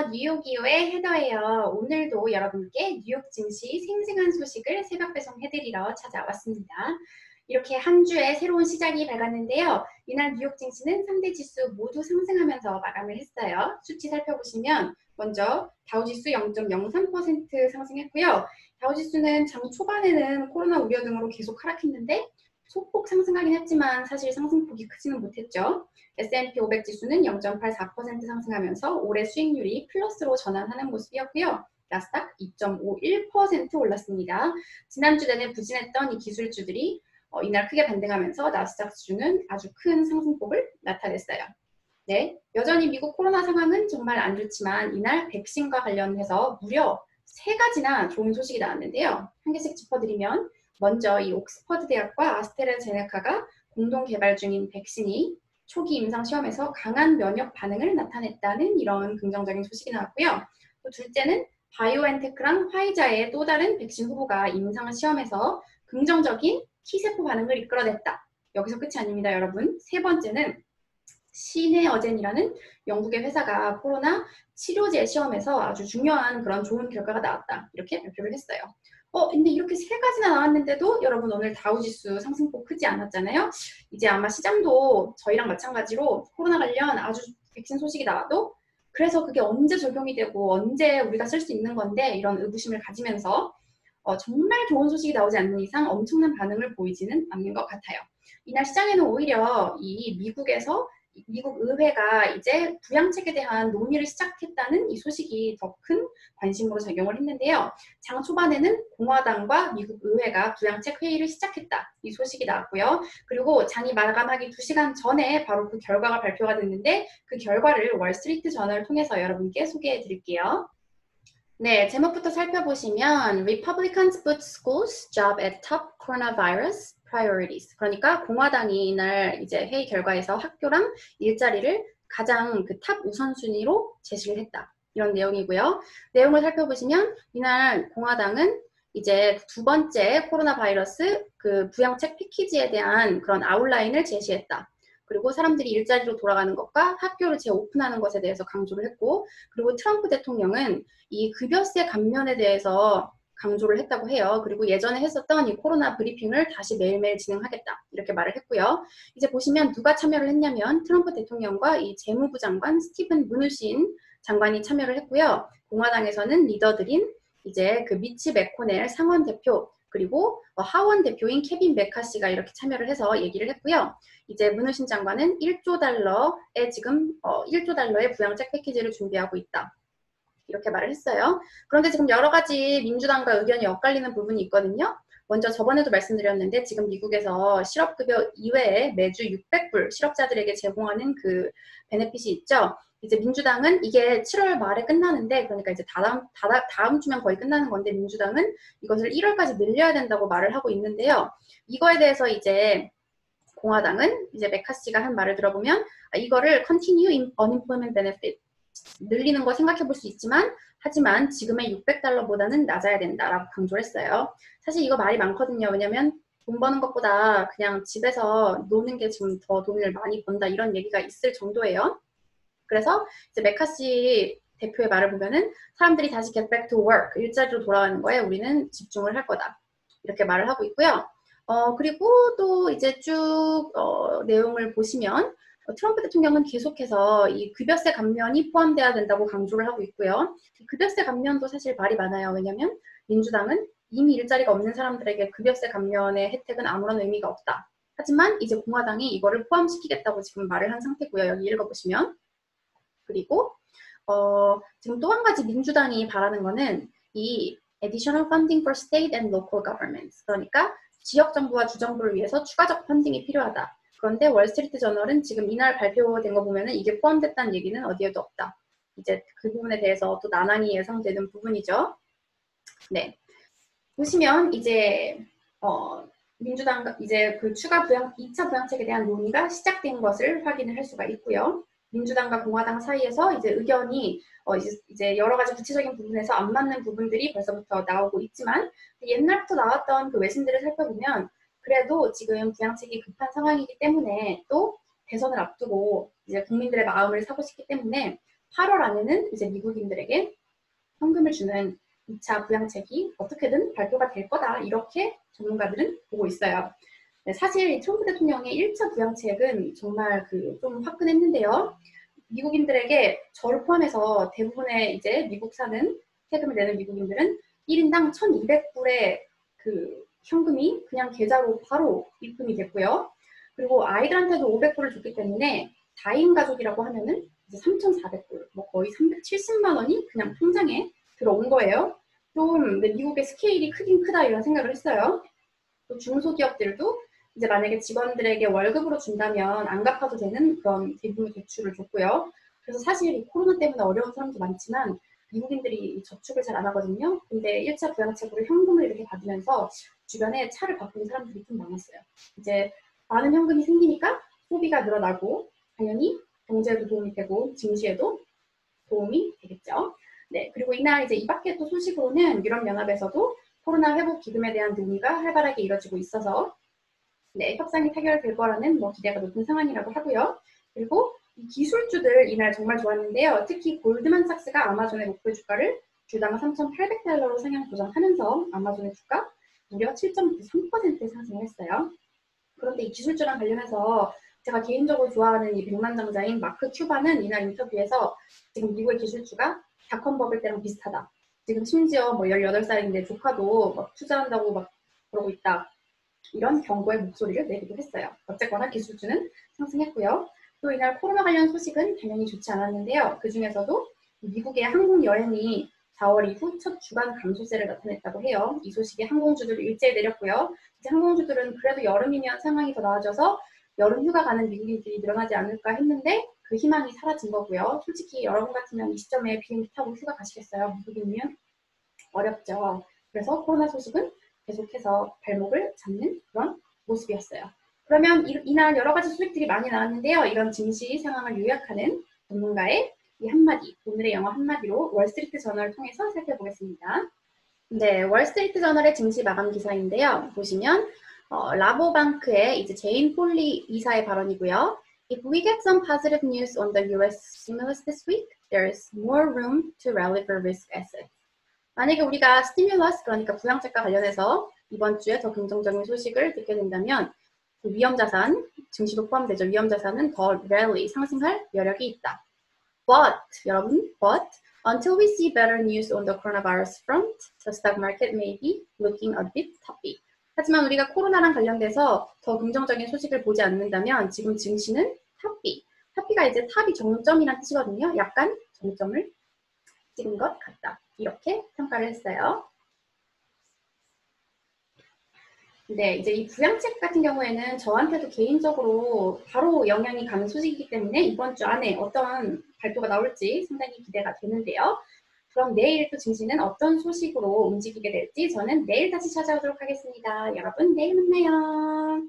안녕하세요. 뉴욕이오의 헤더예요. 오늘도 여러분께 뉴욕 증시 생생한 소식을 새벽 배송해드리러 찾아왔습니다. 이렇게 한 주의 새로운 시작이 밝았는데요. 이날 뉴욕 증시는 상대 지수 모두 상승하면서 마감을 했어요. 수치 살펴보시면 먼저 다우지수 0.03% 상승했고요. 다우지수는 장 초반에는 코로나 우려 등으로 계속 하락했는데 소폭 상승하긴 했지만 사실 상승폭이 크지는 못했죠. S&P 500 지수는 0.84% 상승하면서 올해 수익률이 플러스로 전환하는 모습이었고요. 나스닥 2.51% 올랐습니다. 지난주 내내 부진했던 이 기술주들이 이날 크게 반등하면서 나스닥 지수는 아주 큰 상승폭을 나타냈어요. 네, 여전히 미국 코로나 상황은 정말 안 좋지만 이날 백신과 관련해서 무려 3가지나 좋은 소식이 나왔는데요. 한 개씩 짚어드리면 먼저 이 옥스퍼드 대학과 아스트라제네카가 공동 개발 중인 백신이 초기 임상 시험에서 강한 면역 반응을 나타냈다는 이런 긍정적인 소식이 나왔고요. 또 둘째는 바이오엔테크랑 화이자의 또 다른 백신 후보가 임상 시험에서 긍정적인 T세포 반응을 이끌어냈다. 여기서 끝이 아닙니다, 여러분. 세 번째는 시네어젠이라는 영국의 회사가 코로나 치료제 시험에서 아주 중요한 그런 좋은 결과가 나왔다. 이렇게 발표를 했어요. 근데 이렇게 3가지나 나왔는데도 여러분 오늘 다우지수 상승폭 크지 않았잖아요. 이제 아마 시장도 저희랑 마찬가지로 코로나 관련 아주 백신 소식이 나와도 그래서 그게 언제 적용이 되고 언제 우리가 쓸 수 있는 건데 이런 의구심을 가지면서 정말 좋은 소식이 나오지 않는 이상 엄청난 반응을 보이지는 않는 것 같아요. 이날 시장에는 오히려 이 미국 의회가 이제 부양책에 대한 논의를 시작했다는 이 소식이 더 큰 관심으로 작용을 했는데요. 장 초반에는 공화당과 미국 의회가 부양책 회의를 시작했다. 이 소식이 나왔고요. 그리고 장이 마감하기 2시간 전에 바로 그 결과가 발표가 됐는데 그 결과를 월스트리트 저널을 통해서 여러분께 소개해 드릴게요. 네, 제목부터 살펴보시면 Republicans put schools job at top coronavirus priorities. 그러니까 공화당이 이날 이제 회의 결과에서 학교랑 일자리를 가장 그 탑 우선순위로 제시를 했다. 이런 내용이고요. 내용을 살펴보시면 이날 공화당은 이제 2번째 코로나 바이러스 그 부양책 패키지에 대한 그런 아웃라인을 제시했다. 그리고 사람들이 일자리로 돌아가는 것과 학교를 재오픈하는 것에 대해서 강조를 했고, 그리고 트럼프 대통령은 이 급여세 감면에 대해서 강조를 했다고 해요. 그리고 예전에 했었던 이 코로나 브리핑을 다시 매일매일 진행하겠다. 이렇게 말을 했고요. 이제 보시면 누가 참여를 했냐면 트럼프 대통령과 이 재무부 장관 스티븐 무누신 장관이 참여를 했고요. 공화당에서는 리더들인 이제 그 미치 맥코넬 상원 대표 그리고 하원 대표인 케빈 메카시가 이렇게 참여를 해서 얘기를 했고요. 이제 무누신 장관은 1조 달러에 지금 1조 달러의 부양책 패키지를 준비하고 있다. 이렇게 말을 했어요. 그런데 지금 여러 가지 민주당과 의견이 엇갈리는 부분이 있거든요. 먼저 저번에도 말씀드렸는데 지금 미국에서 실업급여 이외에 매주 600불 실업자들에게 제공하는 그 베네핏이 있죠. 이제 민주당은 이게 7월 말에 끝나는데 그러니까 이제 다음 주면 거의 끝나는 건데 민주당은 이것을 1월까지 늘려야 된다고 말을 하고 있는데요. 이거에 대해서 이제 공화당은 이제 메카시가 한 말을 들어보면 이거를 continue unemployment benefit 늘리는 거 생각해 볼 수 있지만 하지만 지금의 600달러보다는 낮아야 된다라고 강조를 했어요. 사실 이거 말이 많거든요. 왜냐면 돈 버는 것보다 그냥 집에서 노는 게 지금 더 돈을 많이 번다 이런 얘기가 있을 정도예요. 그래서 이제 메카시 대표의 말을 보면은 사람들이 다시 get back to work, 일자리로 돌아가는 거에 우리는 집중을 할 거다. 이렇게 말을 하고 있고요. 그리고 또 이제 쭉 내용을 보시면 트럼프 대통령은 계속해서 이 급여세 감면이 포함돼야 된다고 강조를 하고 있고요. 급여세 감면도 사실 말이 많아요. 왜냐하면 민주당은 이미 일자리가 없는 사람들에게 급여세 감면의 혜택은 아무런 의미가 없다. 하지만 이제 공화당이 이거를 포함시키겠다고 지금 말을 한 상태고요. 여기 읽어보시면. 그리고 지금 또 한 가지 민주당이 바라는 거는 이 additional funding for state and local governments. 그러니까 지역 정부와 주정부를 위해서 추가적 펀딩이 필요하다. 그런데 월스트리트 저널은 지금 이날 발표된 거 보면은 이게 포함됐다는 얘기는 어디에도 없다. 이제 그 부분에 대해서 또 난항이 예상되는 부분이죠. 네. 보시면 이제 민주당 이제 그 추가 2차 부양책에 대한 논의가 시작된 것을 확인을 할 수가 있고요. 민주당과 공화당 사이에서 이제 의견이 이제 여러 가지 구체적인 부분에서 안 맞는 부분들이 벌써부터 나오고 있지만 옛날부터 나왔던 그 외신들을 살펴보면 그래도 지금 부양책이 급한 상황이기 때문에 또 대선을 앞두고 이제 국민들의 마음을 사고 싶기 때문에 8월 안에는 이제 미국인들에게 현금을 주는 2차 부양책이 어떻게든 발표가 될 거다. 이렇게 전문가들은 보고 있어요. 네, 사실 트럼프 대통령의 1차 부양책은 정말 좀 화끈했는데요. 미국인들에게 저를 포함해서 대부분의 이제 미국 사는 세금을 내는 미국인들은 1인당 1,200불의 현금이 그냥 계좌로 바로 입금이 됐고요. 그리고 아이들한테도 500불을 줬기 때문에 4인 가족이라고 하면은 이제 3,400불, 뭐 거의 370만 원이 그냥 통장에 들어온 거예요. 좀 미국의 스케일이 크긴 크다 이런 생각을 했어요. 또 중소기업들도 이제 만약에 직원들에게 월급으로 준다면 안 갚아도 되는 그런 대규모 대출을 줬고요. 그래서 사실 이 코로나 때문에 어려운 사람도 많지만 미국인들이 저축을 잘 안 하거든요. 근데 1차 부양책으로 현금을 이렇게 받으면서 주변에 차를 바꾸는 사람들이 좀 많았어요. 이제 많은 현금이 생기니까 소비가 늘어나고 당연히 경제에도 도움이 되고 증시에도 도움이 되겠죠. 네, 그리고 이날 이제 이 밖에 또 소식으로는 유럽연합에서도 코로나 회복 기금에 대한 논의가 활발하게 이뤄지고 있어서 네, 협상이 타결될 거라는 기대가 높은 상황이라고 하고요. 그리고 이 기술주들 이날 정말 좋았는데요. 특히 골드만삭스가 아마존의 목표 주가를 주당 3,800달러로 상향 조정하면서 아마존의 주가 무려 7.93% 상승을 했어요. 그런데 이 기술주랑 관련해서 제가 개인적으로 좋아하는 이 백만장자인 마크 큐바는 이날 인터뷰에서 지금 미국의 기술주가 닷컴 버블 때랑 비슷하다. 지금 심지어 18살인데 조카도 투자한다고 그러고 있다. 이런 경고의 목소리를 내기도 했어요. 어쨌거나 기술주는 상승했고요. 또 이날 코로나 관련 소식은 당연히 좋지 않았는데요. 그중에서도 미국의 항공 여행이 4월 이후 첫 주간 감소세를 나타냈다고 해요. 이 소식이 항공주들을 일제히 내렸고요. 이제 항공주들은 그래도 여름이면 상황이 더 나아져서 여름 휴가 가는 미국인들이 늘어나지 않을까 했는데 그 희망이 사라진 거고요. 솔직히 여러분 같으면 이 시점에 비행기 타고 휴가 가시겠어요? 미국인이면 어렵죠. 그래서 코로나 소식은 계속해서 발목을 잡는 그런 모습이었어요. 그러면 이날 여러 가지 소식들이 많이 나왔는데요. 이런 증시 상황을 요약하는 전문가의 이 한마디, 오늘의 영어 한마디로 월스트리트 저널을 통해서 살펴보겠습니다. 네, 월스트리트 저널의 증시 마감 기사인데요. 보시면 라보방크의 이제 제인 폴리 이사의 발언이고요. If we get some positive news on the US stimulus this week, there's more room to rally for risk assets. 만약에 우리가 스티뮬러스, 그러니까 부양책과 관련해서 이번 주에 더 긍정적인 소식을 듣게 된다면 위험자산, 증시도 포함되죠. 위험자산은 더 랠리, 상승할 여력이 있다. But, 여러분, but until we see better news on the coronavirus front, the stock market may be looking a bit toppy. 하지만 우리가 코로나랑 관련돼서 더 긍정적인 소식을 보지 않는다면 지금 증시는 toppy. toppy가 이제 탑이 정점이란 뜻이거든요. 약간 정점을 찍은 것 같다. 이렇게 평가를 했어요. 네, 이제 이 부양책 같은 경우에는 저한테도 개인적으로 바로 영향이 가는 소식이기 때문에 이번 주 안에 어떤 발표가 나올지 상당히 기대가 되는데요. 그럼 내일 또 증시는 어떤 소식으로 움직이게 될지 저는 내일 다시 찾아오도록 하겠습니다. 여러분, 내일 만나요.